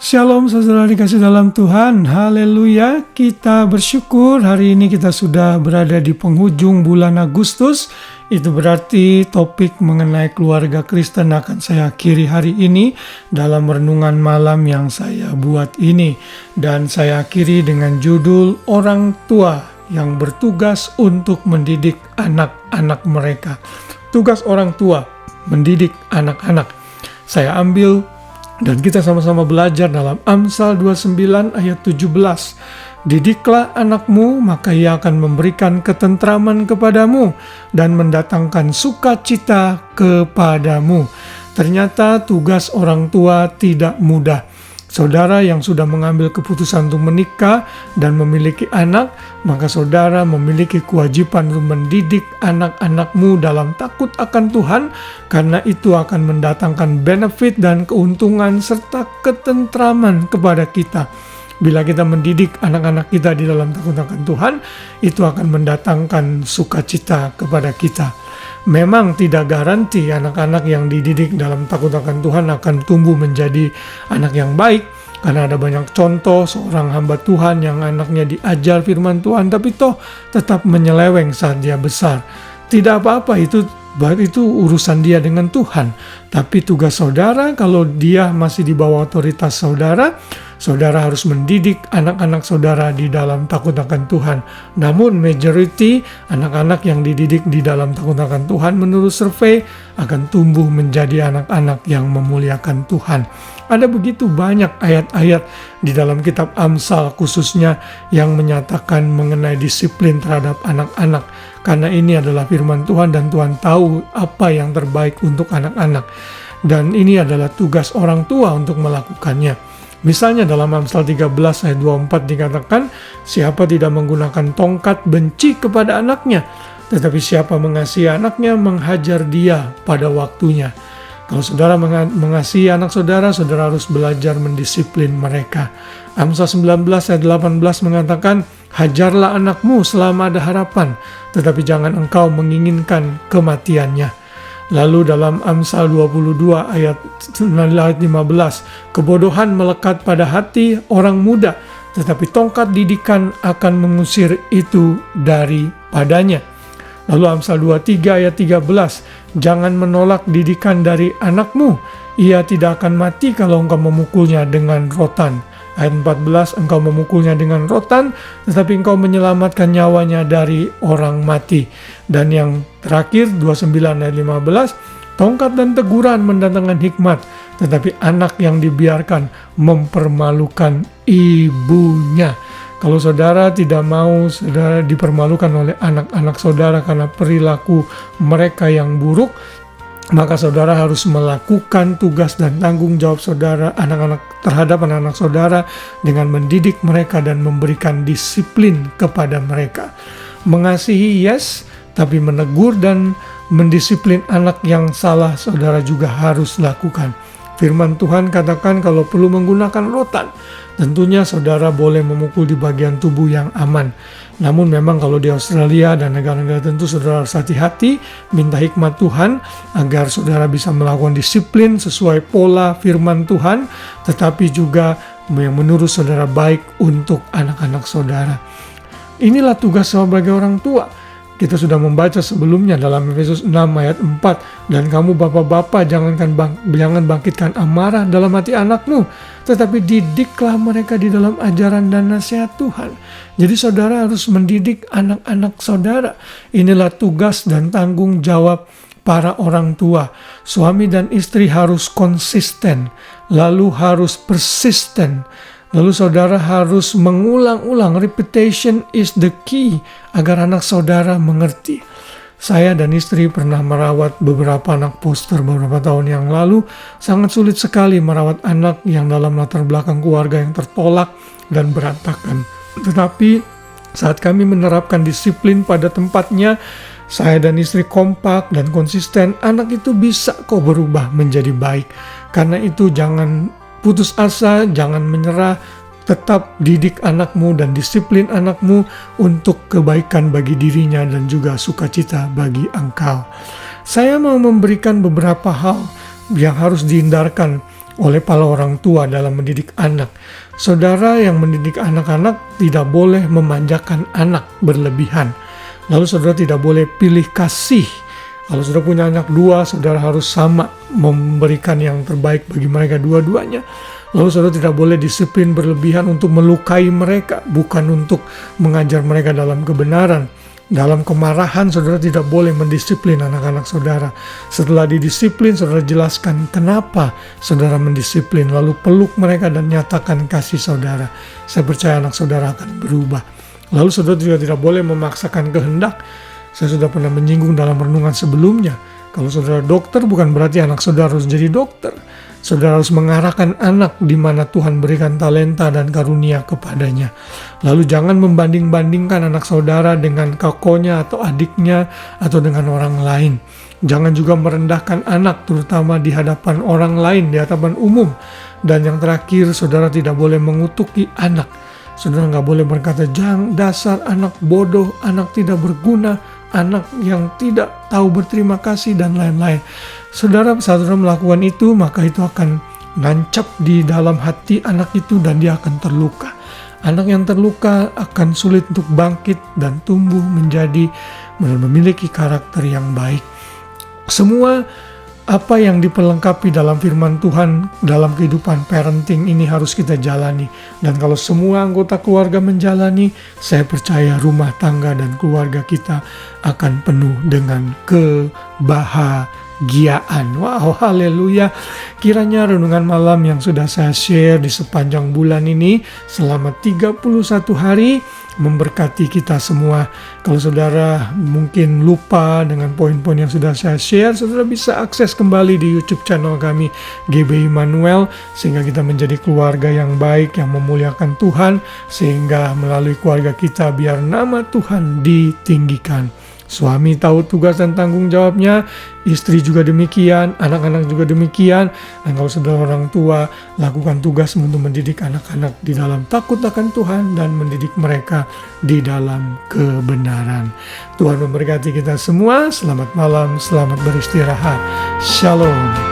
Shalom saudara dikasih dalam Tuhan, haleluya. Kita bersyukur hari ini kita sudah berada di penghujung bulan Agustus. Itu berarti topik mengenai keluarga Kristen akan saya akhiri hari ini dalam renungan malam yang saya buat ini. Dan saya akhiri dengan judul orang tua yang bertugas untuk mendidik anak-anak mereka. Tugas orang tua mendidik anak-anak. Saya ambil dan kita sama-sama belajar dalam Amsal 29 ayat 17. Didiklah anakmu, maka ia akan memberikan ketentraman kepadamu dan mendatangkan sukacita kepadamu. Ternyata tugas orang tua tidak mudah. Saudara yang sudah mengambil keputusan untuk menikah dan memiliki anak, maka saudara memiliki kewajiban untuk mendidik anak-anakmu dalam takut akan Tuhan, karena itu akan mendatangkan benefit dan keuntungan serta ketentraman kepada kita. Bila kita mendidik anak-anak kita di dalam takut akan Tuhan, itu akan mendatangkan sukacita kepada kita. Memang tidak garanti anak-anak yang dididik dalam takut akan Tuhan akan tumbuh menjadi anak yang baik, karena ada banyak contoh seorang hamba Tuhan yang anaknya diajar firman Tuhan tapi toh tetap menyeleweng saat dia besar. Tidak apa-apa, itu urusan dia dengan Tuhan. Tapi tugas saudara, kalau dia masih di bawah otoritas saudara, saudara harus mendidik anak-anak saudara di dalam takut akan Tuhan. Namun majority anak-anak yang dididik di dalam takut akan Tuhan menurut survei akan tumbuh menjadi anak-anak yang memuliakan Tuhan. Ada begitu banyak ayat-ayat di dalam kitab Amsal khususnya yang menyatakan mengenai disiplin terhadap anak-anak. Karena ini adalah firman Tuhan dan Tuhan tahu apa yang terbaik untuk anak-anak. Dan ini adalah tugas orang tua untuk melakukannya. Misalnya dalam Amsal 13 ayat 24 dikatakan, siapa tidak menggunakan tongkat benci kepada anaknya, tetapi siapa mengasihi anaknya menghajar dia pada waktunya. Kalau saudara mengasihi anak saudara, saudara harus belajar mendisiplin mereka. Amsal 19 ayat 18 mengatakan, hajarlah anakmu selama ada harapan, tetapi jangan engkau menginginkan kematiannya. Lalu dalam Amsal 22 ayat 15, kebodohan melekat pada hati orang muda, tetapi tongkat didikan akan mengusir itu daripadanya. Lalu Amsal 23 ayat 13, jangan menolak didikan dari anakmu, ia tidak akan mati kalau engkau memukulnya dengan rotan. Ayat 14, engkau memukulnya dengan rotan, tetapi engkau menyelamatkan nyawanya dari orang mati. Dan yang terakhir, 29 ayat 15, tongkat dan teguran mendatangkan hikmat, tetapi anak yang dibiarkan mempermalukan ibunya. Kalau saudara tidak mau saudara dipermalukan oleh anak-anak saudara karena perilaku mereka yang buruk, maka saudara harus melakukan tugas dan tanggung jawab saudara terhadap anak-anak saudara dengan mendidik mereka dan memberikan disiplin kepada mereka. Mengasihi yes, tapi menegur dan mendisiplin anak yang salah saudara juga harus lakukan. Firman Tuhan katakan kalau perlu menggunakan rotan, tentunya saudara boleh memukul di bagian tubuh yang aman. Namun memang kalau di Australia dan negara-negara tentu saudara harus hati-hati, minta hikmat Tuhan agar saudara bisa melakukan disiplin sesuai pola firman Tuhan, tetapi juga yang menurut saudara baik untuk anak-anak saudara. Inilah tugas sebagai orang tua. Kita sudah membaca sebelumnya dalam Efesus 6 ayat 4, dan kamu bapak-bapak jangan bangkitkan amarah dalam hati anakmu, tetapi didiklah mereka di dalam ajaran dan nasihat Tuhan. Jadi saudara harus mendidik anak-anak saudara. Inilah tugas dan tanggung jawab para orang tua. Suami dan istri harus konsisten, lalu harus persisten. Lalu saudara harus mengulang-ulang, repetition is the key, agar anak saudara mengerti. Saya dan istri pernah merawat beberapa anak foster beberapa tahun yang lalu. Sangat sulit sekali merawat anak yang dalam latar belakang keluarga yang tertolak dan berantakan. Tetapi saat kami menerapkan disiplin pada tempatnya, saya dan istri kompak dan konsisten, anak itu bisa kok berubah menjadi baik. Karena itu jangan putus asa, jangan menyerah, tetap didik anakmu dan disiplin anakmu untuk kebaikan bagi dirinya dan juga sukacita bagi engkau. Saya mau memberikan beberapa hal yang harus dihindarkan oleh para orang tua dalam mendidik anak. Saudara yang mendidik anak-anak tidak boleh memanjakan anak berlebihan. Lalu saudara tidak boleh pilih kasih. Kalau saudara punya anak dua, saudara harus sama memberikan yang terbaik bagi mereka dua-duanya. Lalu saudara tidak boleh disiplin berlebihan untuk melukai mereka, bukan untuk mengajar mereka dalam kebenaran. Dalam kemarahan, saudara tidak boleh mendisiplin anak-anak saudara. Setelah didisiplin, saudara jelaskan kenapa saudara mendisiplin, lalu peluk mereka dan nyatakan kasih saudara. Saya percaya anak saudara akan berubah. Lalu saudara juga tidak boleh memaksakan kehendak. Saya sudah pernah menyinggung dalam renungan sebelumnya. Kalau saudara dokter, bukan berarti anak saudara harus jadi dokter. Saudara harus mengarahkan anak di mana Tuhan berikan talenta dan karunia kepadanya. Lalu jangan membanding-bandingkan anak saudara dengan kakonya atau adiknya atau dengan orang lain. Jangan juga merendahkan anak, terutama di hadapan orang lain, di hadapan umum. Dan yang terakhir, saudara tidak boleh mengutuki anak. Saudara nggak boleh berkata, jangan dasar anak bodoh, anak tidak berguna, anak yang tidak tahu berterima kasih, dan lain-lain. Saudara melakukan itu, maka itu akan nancap di dalam hati anak itu dan dia akan terluka. Anak yang terluka akan sulit untuk bangkit dan tumbuh menjadi memiliki karakter yang baik. Semua apa yang diperlengkapi dalam firman Tuhan dalam kehidupan parenting ini harus kita jalani. Dan kalau semua anggota keluarga menjalani, saya percaya rumah tangga dan keluarga kita akan penuh dengan kebahagiaan. Wow, haleluya. Kiranya renungan malam yang sudah saya share di sepanjang bulan ini selama 31 hari memberkati kita semua. Kalau saudara mungkin lupa dengan poin-poin yang sudah saya share, saudara bisa akses kembali di YouTube channel kami GB Immanuel, sehingga kita menjadi keluarga yang baik, yang memuliakan Tuhan, sehingga melalui keluarga kita biar nama Tuhan ditinggikan. Suami tahu tugas dan tanggung jawabnya, istri juga demikian, anak-anak juga demikian. Dan kalau saudara orang tua, lakukan tugas untuk mendidik anak-anak di dalam takut akan Tuhan dan mendidik mereka di dalam kebenaran. Tuhan memberkati kita semua. Selamat malam, selamat beristirahat. Shalom.